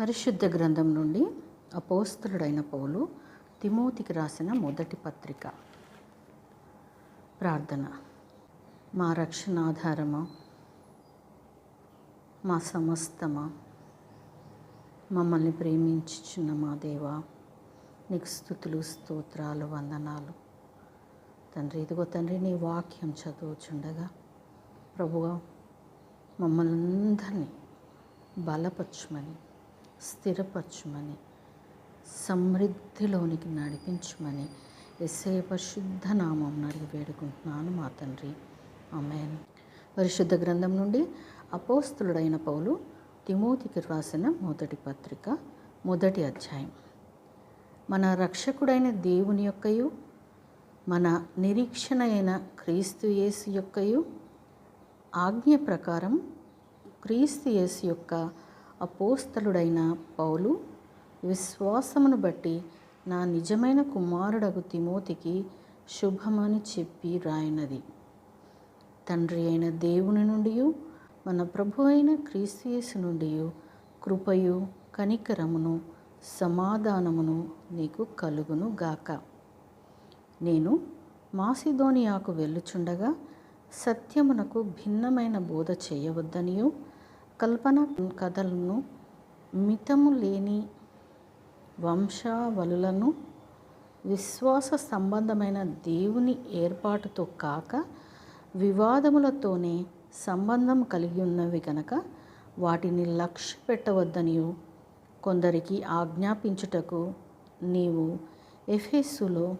పరిశుద్ధ గ్రంథం నుండి అపోస్తలుడైన పౌలు తిమోతికి రాసిన మొదటి పత్రిక. ప్రార్థన. మా రక్షణాధారమా, మా సమస్తమా, మమ్మల్ని ప్రేమించుచున్న మా దేవా, నీకు స్తుతులు, స్తోత్రాలు, వందనాలు. తండ్రి, ఇదిగో తండ్రి, నీ వాక్యం చదువుచుండగా ప్రభువా, మమ్మల్ని అందరినీ బలపరచుమని, స్థిరపరచుమని, సమృద్ధిలోనికి నడిపించమని యేసయ్య పరిశుద్ధ నామం అడిగి వేడుకుంటున్నాను మా తండ్రి. ఆమేన్. పరిశుద్ధ గ్రంథం నుండి అపోస్తలుడైన పౌలు తిమోతికి రాసిన మొదటి పత్రిక, మొదటి అధ్యాయం. మన రక్షకుడైన దేవుని యొక్కయు మన నిరీక్షణ అయిన క్రీస్తు యేసు యొక్కయు ఆజ్ఞ ప్రకారం క్రీస్తు యేసు యొక్క అపోస్తలుడైన పౌలు విశ్వాసమును బట్టి నా నిజమైన కుమారుడగు తిమోతికి శుభమని చెప్పి రాయినది. తండ్రి అయిన దేవుని నుండి మన ప్రభు అయిన క్రీస్తు యేసు నుండి కృపయు కనికరమును సమాధానమును నీకు కలుగును గాక. నేను మాసిదోనియాకు వెళ్ళుచుండగా సత్యమునకు భిన్నమైన బోధ చేయవద్దనియు, కల్పన కథలను, మితము లేని వంశావళులను, విశ్వాస సంబంధమైన దేవుని ఏర్పాటుతో కాక వివాదములతోనే సంబంధం కలిగి ఉన్నవి కనుక వాటిని లక్ష్య పెట్టవద్దనియు కొందరికి ఆజ్ఞాపించుటకు నీవు ఎఫెసులో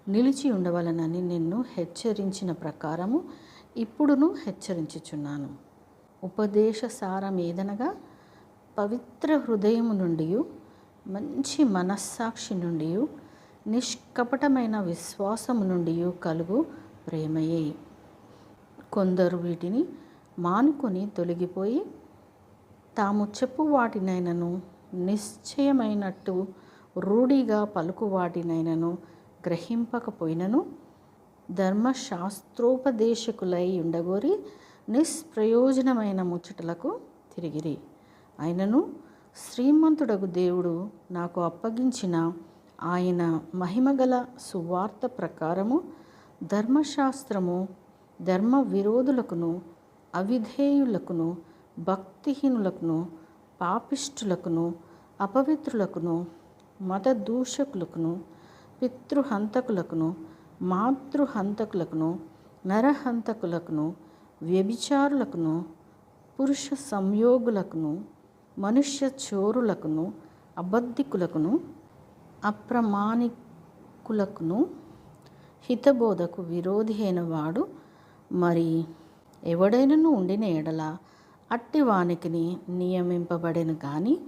నిలిచి ఉండవలనని నిన్ను హెచ్చరించిన ప్రకారము ఇప్పుడును హెచ్చరించుచున్నాను. ఉపదేశ సారమేదనగా పవిత్ర హృదయము నుండి, మంచి మనస్సాక్షి నుండి, నిష్కపటమైన విశ్వాసము నుండి కలుగు ప్రేమయే. కొందరు వీటిని మానుకొని తొలగిపోయి తాము చెప్పు వాటినైనను నిశ్చయమైనట్టు రూఢిగా పలుకు వాటినైనను గ్రహింపకపోయినను ధర్మశాస్త్రోపదేశకులై ఉండగోరి నిష్ప్రయోజనమైన ముచ్చటలకు తిరిగిరి. అయినను శ్రీమంతుడగు దేవుడు నాకు అప్పగించిన ఆయన మహిమగల సువార్త ప్రకారము ధర్మశాస్త్రము ధర్మ విరోధులకును, అవిధేయులకును, భక్తిహీనులకును, పాపిష్టులకును, అపవిత్రులకును, మతదూషకులకును, పితృహంతకులకును, మాతృహంతకులకును, నరహంతకులకును, వ్యభిచారులకును, పురుష సంయోగులకును, మనుష్య చోరులకును, అబద్ధికులకును, అప్రమాణికులకును, హితబోధకు విరోధి అయిన వాడు మరి ఎవడైనను ఉండిన ఎడల అట్టి వానికి నియమింపబడెను కానీ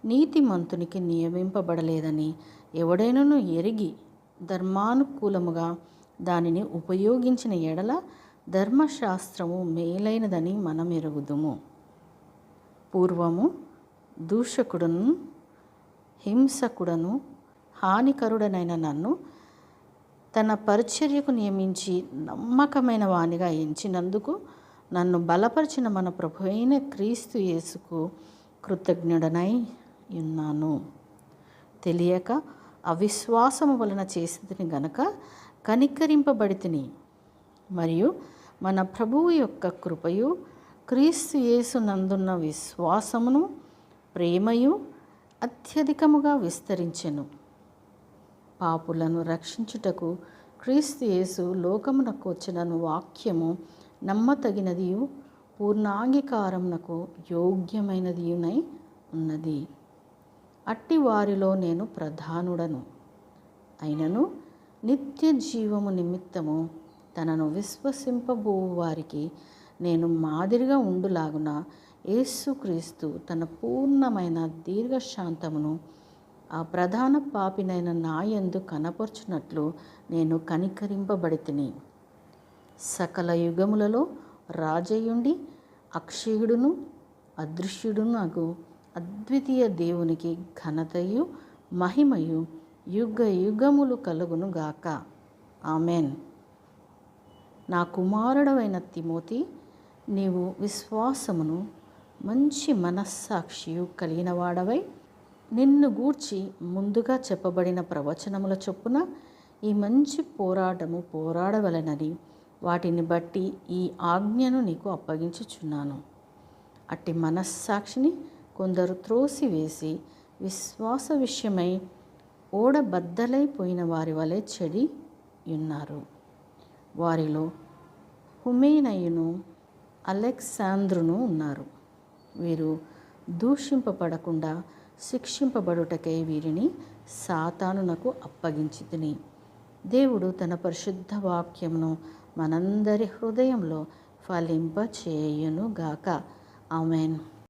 నీతిమంతునికి నియమింపబడలేదని ఎవడైనను ఎరిగి ధర్మానుకూలముగా దానిని ఉపయోగించిన ఎడల ధర్మశాస్త్రము మేలైనదని మనం ఎరుగుదుము. పూర్వము దూషకుడును, హింసకుడను, హానికరుడనైన నన్ను తన పరిచర్యకు నియమించి నమ్మకమైన వానిగా ఎంచినందుకు నన్ను బలపరిచిన మన ప్రభు అయిన క్రీస్తు యేసుకు కృతజ్ఞుడనై ఉన్నాను. తెలియక అవిశ్వాసము వలన చేసితిని గనక కనికరింపబడితిని. మరియు మన ప్రభువు యొక్క కృపయు క్రీస్తు యేసు నందున్న విశ్వాసమును ప్రేమయు అత్యధికముగా విస్తరించెను. పాపులను రక్షించుటకు క్రీస్తు యేసు లోకమునకు వచ్చిన వాక్యము నమ్మతగినదియు పూర్ణాంగీకారమునకు యోగ్యమైనదియునై ఉన్నది. అట్టి వారిలో నేను ప్రధానుడను. అయినను నిత్య జీవము నిమిత్తము తనను విశ్వసింపబోవు వారికి నేను మాదిరిగా ఉండులాగున యేసుక్రీస్తు తన పూర్ణమైన దీర్ఘశాంతమును ఆ ప్రధాన పాపినైన నాయందు కనపర్చునట్లు నేను కనికరింపబడితిని. సకల యుగములలో రాజయుండి అక్షయుడును అదృశ్యుడునగు అద్వితీయ దేవునికి ఘనతయు మహిమయు యుగ యుగములు కలుగును గాక. ఆమెన్. నా కుమారుడవైన తిమోతి, నీవు విశ్వాసమును మంచి మనస్సాక్షియు కలిగిన వాడవై నిన్ను గూర్చి ముందుగా చెప్పబడిన ప్రవచనముల చొప్పున ఈ మంచి పోరాటము పోరాడవలెనని వాటిని బట్టి ఈ ఆజ్ఞను నీకు అప్పగించుచున్నాను. అట్టి మనస్సాక్షిని కొందరు త్రోసివేసి విశ్వాస విషయమై ఓడబద్దలైపోయిన వారి వలె చెడి ఉన్నారు. వారిలో హుమేనయును అలెగ్జాంద్రును ఉన్నారు. వీరు దూషింపబడకుండా శిక్షింపబడుటకై వీరిని సాతానునకు అప్పగించితిని. దేవుడు తన పరిశుద్ధ వాక్యమును మనందరి హృదయంలో ఫలింపచేయునుగాక. ఆమేన్.